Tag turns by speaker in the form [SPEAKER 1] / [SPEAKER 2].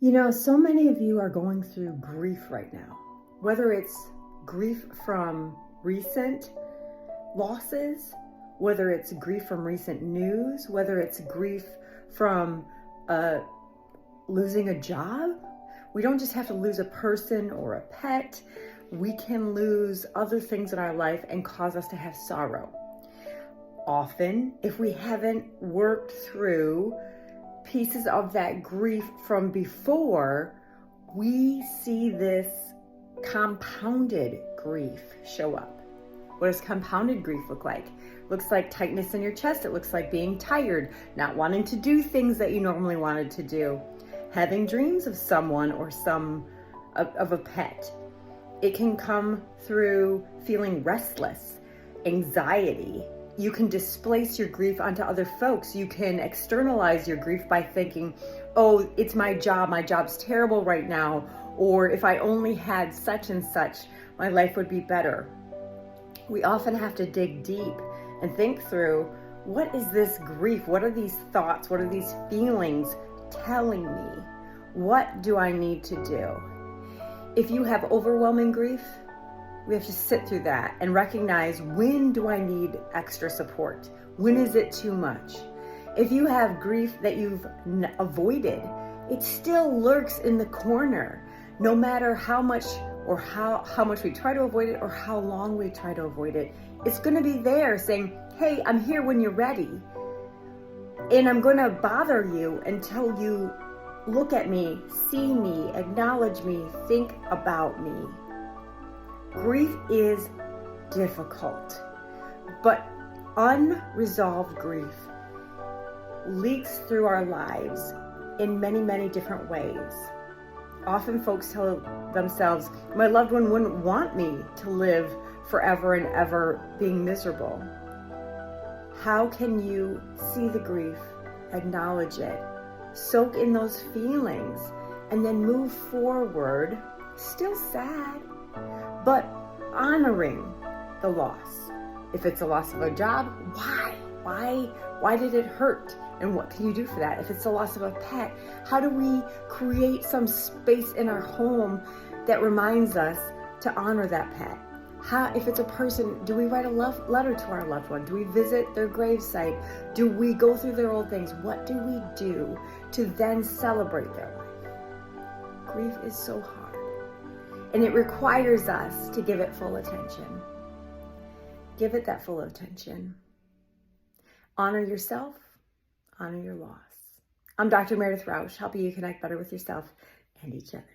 [SPEAKER 1] You know, so many of you are going through grief right now, whether it's grief from recent losses, whether it's grief from recent news, whether it's grief from losing a job. We don't just have to lose a person or a pet. We can lose other things in our life and cause us to have sorrow. Often, if we haven't worked through pieces of that grief from before, we see this compounded grief show up. What does compounded grief look like? It looks like tightness in your chest. It looks like being tired, not wanting to do things that you normally wanted to do, having dreams of someone or of a pet. It can come through feeling restless, anxiety. You can displace your grief onto other folks. You can externalize your grief by thinking, oh, it's my job. My job's terrible right now. Or if I only had such and such, my life would be better. We often have to dig deep and think through, what is this grief? What are these thoughts? What are these feelings telling me? What do I need to do? If you have overwhelming grief, we have to sit through that and recognize, when do I need extra support? When is it too much? If you have grief that you've avoided, it still lurks in the corner, no matter how much or how much we try to avoid it or how long we try to avoid it. It's going to be there saying, hey, I'm here when you're ready. And I'm going to bother you until you look at me, see me, acknowledge me, think about me. Grief is difficult, but unresolved grief leaks through our lives in many, many different ways. Often folks tell themselves, my loved one wouldn't want me to live forever and ever being miserable. How can you see the grief, acknowledge it, soak in those feelings, and then move forward, still sad, but honoring the loss? If it's a loss of a job, why? Why did it hurt? And what can you do for that? If it's the loss of a pet, how do we create some space in our home that reminds us to honor that pet? If it's a person, do we write a love letter to our loved one? Do we visit their gravesite? Do we go through their old things? What do we do to then celebrate their life? Grief is so hard, and it requires us to give it full attention. Give it that full attention. Honor yourself. Honor your loss. I'm Dr. Meredith Rausch, helping you connect better with yourself and each other.